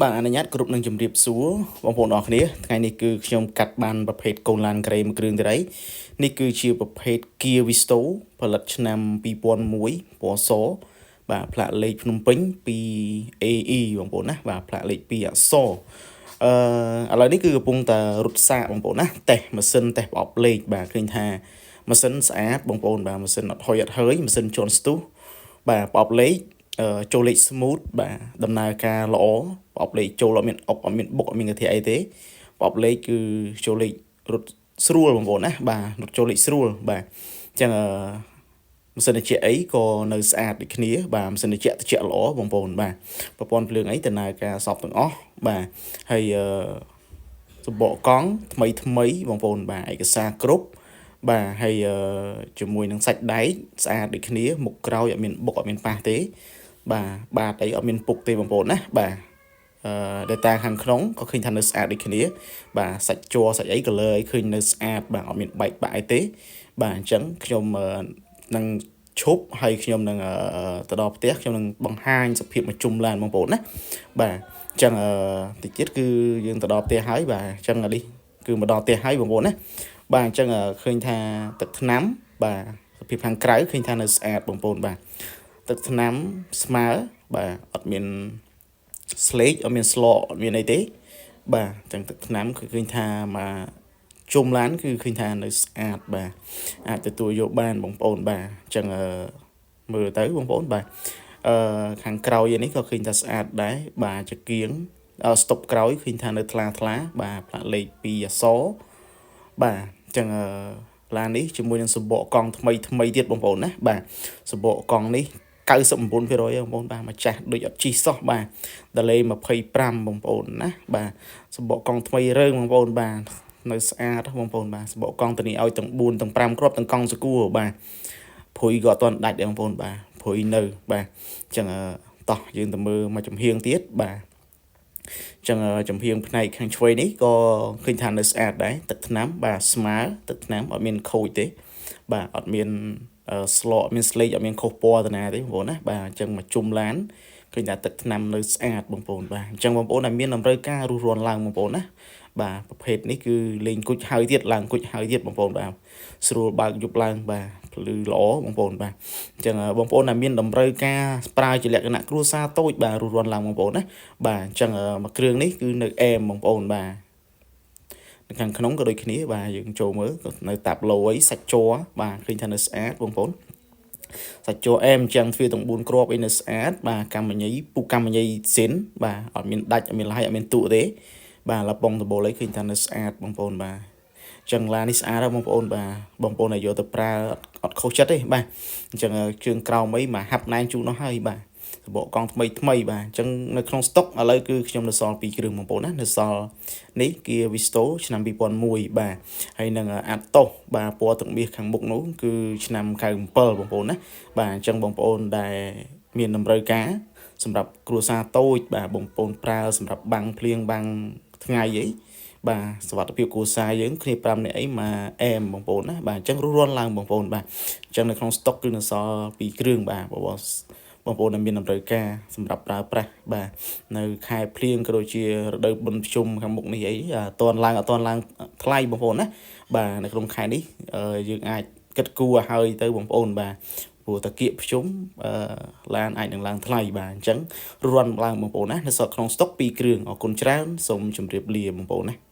បាទអនុញ្ញាតគ្រប់នឹងជម្រាបសួរបងប្អូនអរគ្នាថ្ងៃនេះគឺខ្ញុំកាត់បានប្រភេទកូនឡានក្រេមួយគ្រឿងទៀតហើយនេះគឺជាប្រភេទ Kia Visto ផលិតឆ្នាំ2001ពណ៌សបាទផ្លាកលេខភ្នំពេញពី AE បងប្អូនណាបាទផ្លាកលេខ2អក្សរឥឡូវនេះគឺកំពុងតែរត់សាកបងប្អូនណាតេស្តម៉ាស៊ីនតេស្តប្រអប់លេខបាទឃើញថាម៉ាស៊ីនស្អាតបងប្អូនបាទម៉ាស៊ីនអត់ហុយអត់ហើយម៉ាស៊ីនជន់ស្ទុះបាទប្រអប់លេខចូលលេខ smooth បាទដំណើរការល្អប្រអប់លេខចូលអត់មានអុកអត់មានបុកអត់មានកន្ទះអីទេប្រអប់លេខគឺចូលលេខរត់ស្រួលបងប្អូនណាបាទរត់ចូលលេខស្រួលបាទអញ្ចឹងម៉ាស៊ីនត្រជាក់អីក៏នៅស្អាតដូចគ្នាបាទម៉ាស៊ីនត្រជាក់ល្អបងប្អូនបាទប្រព័ន្ធភ្លើងអីដំណើរការសពទាំងអស់បាទហើយសម្បកកង់ថ្មីបងប្អូនបាទឯកសារគ្រប់បាទហើយជាមួយនឹងសាច់ដែកស្អាតដូចគ្នាមុខក្រោយអត់មានបុកអត់មានប៉ះទេបាទអីអត់មានពុកទេបងប្អូនណាបាទdata ខាងក្នុងក៏ឃើញថានៅស្អាតដូចគ្នាបាទសាច់ជ័រសាច់អី color អីឃើញនៅស្អាតបាទអត់មានបែកបាក់អីទេបាទអញ្ចឹងខ្ញុំនឹងឈប់ហើយខ្ញុំនឹងទៅដល់ផ្ទះខ្ញុំនឹងបង្ហាញសភាពមកជុំឡានបងប្អូនណាបាទអញ្ចឹងតិចទៀតគឺយើងទៅដល់ផ្ទះហើយបាទអញ្ចឹងនេះគឺមកដល់ផ្ទះហើយបងប្អូនណាបាទអញ្ចឹងឃើញថាទឹកថ្នាំបាទសភាពខាងក្រៅឃើញថានៅស្អាតបងប្អូនបាទទឹកថ្នាំស្មើបាទអត់មានស្លេកអត់មានស្លកអត់មានអីទេបាទអញ្ចឹងទឹកថ្នាំគឺឃើញថាមកជុំឡានគឺឃើញថានៅស្អាតបាទអាចទទួលយកបានបងប្អូនបាទអញ្ចឹងមើលទៅបងប្អូនបាទខាងក្រោយនេះក៏ឃើញថាស្អាតដែរបាទចង្គៀងស្តុបក្រោយឃើញថានៅថ្លាបាទផ្លាកលេខ2អក្សរបាទអញ្ចឹងឡាននេះជាមួយនឹងសម្បកកង់ថ្មីទៀតបងប្អូនណាបាទសម្បកកង់នេះ99%បងប្អូនបាទម្ចាស់ដូចអត់ជីសោះបាទdelay 25បងប្អូនណាបាទសម្បកកង់ថ្មីរើបងប្អូនបាទនៅស្អាតបងប្អូនបាទសម្បកកង់ទៅនេះឲ្យទាំង4ទាំង5គ្រាប់ទាំងកង់សកួរបាទព្រុយក៏អត់ទាន់ដាច់ដែរបងប្អូនបាទព្រុយនៅបាទអញ្ចឹងតោះយើងទៅមើលមកចំហៀងទៀតបាទចឹងចំហៀងផ្នែកខាងឆ្វេងនេះក៏ឃើញថានៅស្អាតដែរទឹកថ្នាំបាទស្មើទឹកថ្នាំអត់មានខូចទេបាទអត់មានស្លកមានស្លេកអត់មានខុសពណ៌ទៅណាទេបងប្អូនណាបាទអញ្ចឹងមកជុំឡានឃើញថាទឹកថ្នាំនៅស្អាតបងប្អូនបាទអញ្ចឹងបងប្អូនដែលមានតម្រូវការរស់រានឡើងបងប្អូនណាបាទប្រភេទនេះគឺលេងគុជហើយទៀតឡើងគុជហើយទៀតបងប្អូនបាទស្រួលបើកយប់ឡើងបាទភ្លឺល្អបងប្អូនបាទអញ្ចឹងបងប្អូនដែលមានតម្រូវការប្រើជាលក្ខណៈគ្រួសារតូចបាទរស់រានឡើងបងប្អូនណាបាទអញ្ចឹងមួយគ្រឿងនេះគឺនៅអែមបងប្អូនបាទនៅខាងក្នុងក៏ដូចគ្នាបាទយើងចូលមើលក៏នៅតាប់ឡូអីសាច់ជ័របាទឃើញថានៅស្អាតបងប្អូនសាច់ជ័រអែមចឹងទ្វារទាំង4គ្រាប់អីនៅស្អាតបាទកម្មញីពុកកម្មញីសិនបាទអត់មានដាច់អត់មានលហើយអត់មានទូទេបាទលប៉ុងដបូលអីឃើញថានៅស្អាតបងប្អូនបាទចឹងឡាននេះស្អាតហើយបងប្អូនបាទបងប្អូនដែលយកទៅប្រើអត់ខុសចិត្តទេបាទអញ្ចឹងជើងក្រោមអីមកហាប់ណែនជូននោះហើយបាទសម្បកកង់ថ្មីបាទអញ្ចឹងនៅក្នុងស្តុកឥឡូវគឺខ្ញុំនៅសល់2គ្រឿងបងប្អូនណានៅសល់នេះ Kia Visto ឆ្នាំ2001បាទហើយនឹង Atos បាទពណ៌ទឹកមាសខាងមុខនោះគឺឆ្នាំ97បងប្អូនណាបាទអញ្ចឹងបងប្អូនដែលមានតម្រូវការសម្រាប់គ្រួសារតូចបាទបងប្អូនប្រើសម្រាប់បាំងភ្លៀងបាំងថ្ងៃអីបាទសុខភាពគ្រួសារយើងគ្នា5នាក់អីមកអែមបងប្អូនណាបាទអញ្ចឹងរស់រានឡើងបងប្អូនបាទអញ្ចឹងនៅក្នុងស្តុកគឺនៅសល់2គ្រឿងបាទបងប្អូនដែលមានតម្រូវការសម្រាប់ប្រើប្រាស់បាទនៅខែភ្លៀងក៏ដូចជារដូវបុណ្យភ្ជុំខាងមុខនេះអីអត់ទាន់ឡើងថ្លៃបងប្អូនណាបាទនៅក្នុងខែនេះយើងអាចគិតគូរឲ្យហើយទៅបងប្អូនបាទព្រោះតាគៀកភ្ជុំឡានអាចនឹងឡើងថ្លៃបាទអញ្ចឹងរត់ឡើងបងប្អូនណានៅសល់ក្នុងស្តុក2គ្រឿងអរគុណច្រើនសូមជម្រាបលាបងប្អូនណា